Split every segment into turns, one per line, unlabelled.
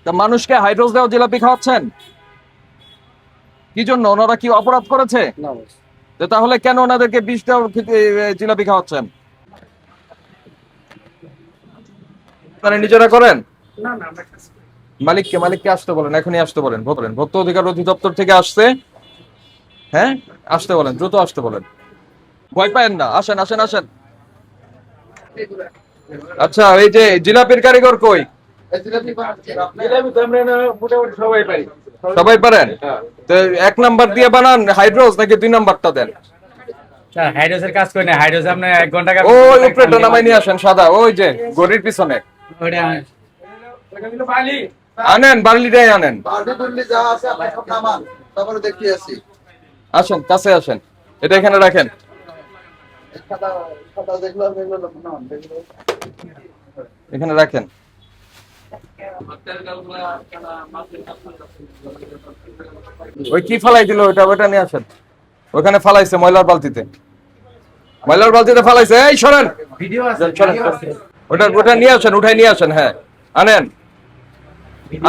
তা মানুষকে হাইড্রোস দেওয়া জিলাপি খাওয়াচ্ছেন কি জন্য? ওনারা কি অপরাধ করেছে? তো তাহলে কেন ওনাদেরকে বিষ দেওয়া জিলাপি খাওয়াচ্ছেন? আপনারা নিজেরা করেন? মালিককে আসতে বলেন, এখনই আসতে বলেন। ভোক্তা অধিকার অধিদপ্তর থেকে আসছে। হ্যাঁ, আসতে বলেন, দ্রুত আসতে বলেন। ভয় পায়েন না, আসেন আসেন আসেন। আচ্ছা, এই যে জিলাপির কারিগর কই? সবাই পারেন? তো 1 নাম্বার দিয়ে বানান হাইড্রোস নাকি 2 নাম্বারটা দেন?
হাইড্রোসের কাজ করি না, হাইড্রোস আপনি 1 ঘন্টা
ওই উপরেটা নামাই নিয়ে আসেন, সাদা, ওই যে গড়ির পিছনে আনেন, বার্লিটাই আনেন। আসেন, কাছে আসেন, এটা এখানে রাখেন। এখানে রাখেন। ওই কি ফালাই দিল ওটা নিয়ে আসেন। ওখানে ফালাইছে ময়লার বালতিতে ফালাইছে। এই সরেন, ওটা নিয়ে আসেন, উঠাই নিয়ে আসেন। হ্যাঁ,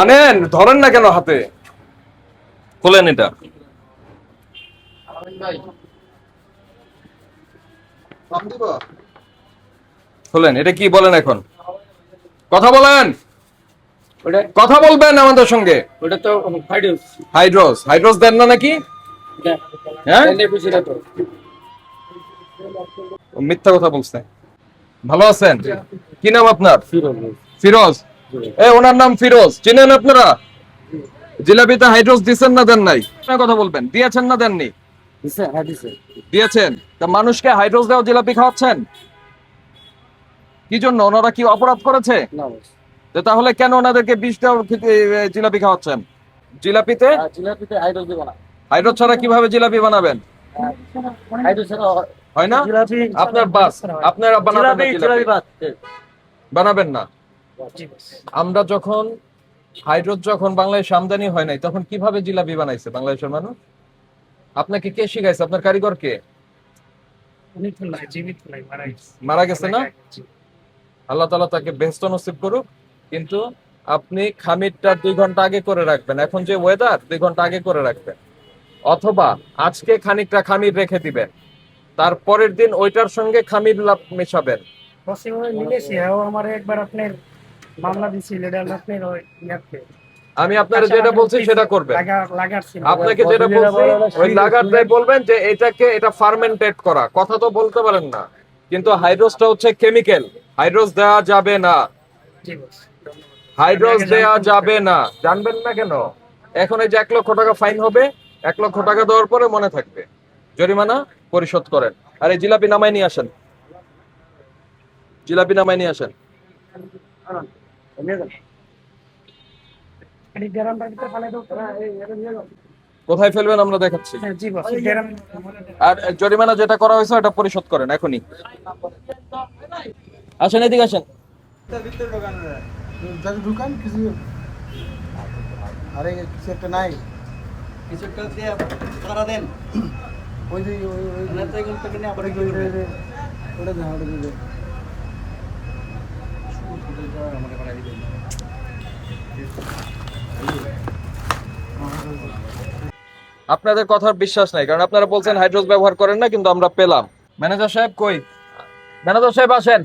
আনেন, ধরেন না কেন হাতে? খোলেন এটা। খোলেন, এটা কি বলেন এখন? কথা বলেন, কথা বলবেন আমাদের সঙ্গে।
ওটা তো
হাইড্রোস দেন না নাকি? হ্যাঁ, মিথ্যা কথা বলছে। ভালো আছেন? কি নাম আপনার? ফিরোজ। ওনার নাম ফিরোজ, চিনেন আপনারা? জিলাপিতে হাইড্রোস দিচ্ছেন না দেন নাই? কথা বলবেন, দিয়েছেন না দেননি? দিয়েছেন। তা মানুষকে হাইড্রোস দেওয়া জিলাপি খাওয়াচ্ছেন কি জন্য? ওনারা কি অপরাধ করেছে? তো তাহলে কেন ওনাদেরকে বিষ দেওয়া জিলাপি খাওয়াচ্ছেন? জিলাপিতে হাইড্রোস ছাড়া কিভাবে জিলাপি বানাবেন? হয় না? আপনার বাস, আপনারা বানাবেন না। আমরা যখন হাইড্রোস বাংলাদেশে আমদানি হয় নাই, তখন কিভাবে জিলাপি বানাইছে বাংলাদেশের মানুষ? আপনাকে কে শিখাইছে? আপনার কারিগর কে? মারা গেছে না? আল্লাহ তাআলা তাকে বেহেশত নসিব করুক। কিন্তু আপনি খামিরটা 2 ঘন্টা আগে করে রাখবেন। এখন যে ওয়েদার, 2 ঘন্টা আগে করে রাখবেন। অথবা আজকে খানিকটা খামির রেখে দিবেন, তারপরের দিন ওইটার সঙ্গে খামির মেশাবেন। আমি আপনার যেটা বলছি সেটা করবেন। আপনাকে যেটা বলছি ওই লাগারটাই বলবেন যে এটা ফার্মেন্টেড করা। কথা তো বলতে পারেন না, কিন্তু হাইড্রোসটা হচ্ছে কেমিক্যাল। হাইড্রোস দেওয়া যাবে না, হাইড্রোস দেওয়া যাবে না। জানবেন না কেন? এখন এই যে 1 লক্ষ টাকা ফাইন হবে, 1 লক্ষ টাকা দেওয়ার পরে মনে থাকবে, জরিমানা পরিশোধ করেন। আর এই জিলাপি নামাই নিয়ে আসেন, জিলাপি নামাই নিয়ে আসেন। কোথায় ফেলবেন আমরা দেখাচ্ছি। আর জরিমানা যেটা করা হয়েছে এটা পরিশোধ করেন এখনই। আসেন, এদিকে আসেন।
দোকান কিছু আরে কিছু একটা নাই, কিছু একটা দিয়ে তারা দেন। ওই যে ওই নেতাইগুলো থেকে নিয়ে আবার ওটা দেন, ওটা দেন। আমাদের বাড়ি দিবেন।
আপনাদের কথার বিশ্বাস নাই, কারণ আপনারা বলছেন হাইড্রোস ব্যবহার করেন না, কিন্তু আমরা পেলাম। ম্যানেজার সাহেব কই? ম্যানেজার সাহেব আসেন।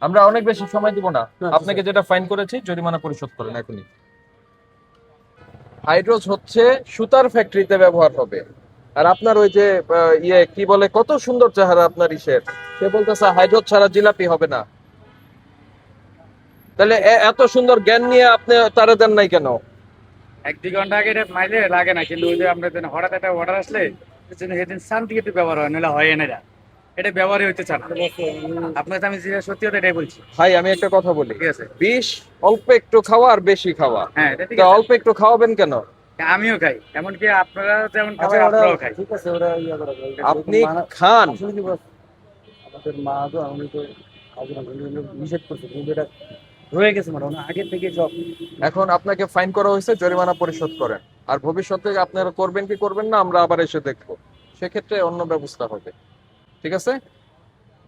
আমরা অনেক বেশি সময় দিব না। আপনাকে যেটা ফাইন করেছি জরিমানা পরিশোধ করেন এখনই। হাইড্রোস হচ্ছে সুতার ফ্যাক্টরিতে ব্যবহার হবে। আর আপনার ওই যে কি বলে, কত সুন্দর চেহারা আপনার ইসের, সে বলতেছে হাইড্রোস ছাড়া জিলাপি হবে না। তাহলে এত সুন্দর জ্ঞান নিয়ে আপনি তারা দেন নাই কেন?
1-2 ঘন্টা আগে এটা মাইলে লাগে না, কিন্তু ওই যে আমরা হঠাৎ একটা অর্ডার আসলে সেদিন শান্তি একটু ব্যবহার হয়, নাহলে হয় না। এটা ব্যবহারই হইতে চান আপনাকে আমি যেটা সত্যি কথা এটাই বলছি।
ভাই আমি একটা কথা বলি,
ঠিক আছে,
বিষ অল্প একটু খাওয়া আর বেশি খাওয়া।
হ্যাঁ এটা ঠিক
তা
আছে,
অল্প একটু খাওয়াবেন কেন?
আমিও খাই, এমনকি আপনারা যেমন খাবেন আপনারাও খাই।
ঠিক আছে, ওরা ইয়া করে
আপনি খান।
আমাদের মা তো আমি তো নিষেধ করছি, কিন্তু এটা রয়ে গেছে মানে আগে থেকে সব।
এখন আপনাকে ফাইন করা হয়েছে, জরিমানা পরিশোধ করেন। আর ভবিষ্যতে আপনারা করবেন কি করবেন না আমরা আবার এসে দেখবো, সেক্ষেত্রে অন্য ব্যবস্থা হবে। ঠিক আছে,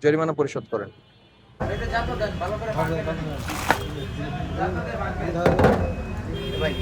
জরিমানা পরিশোধ করেন।
ভাই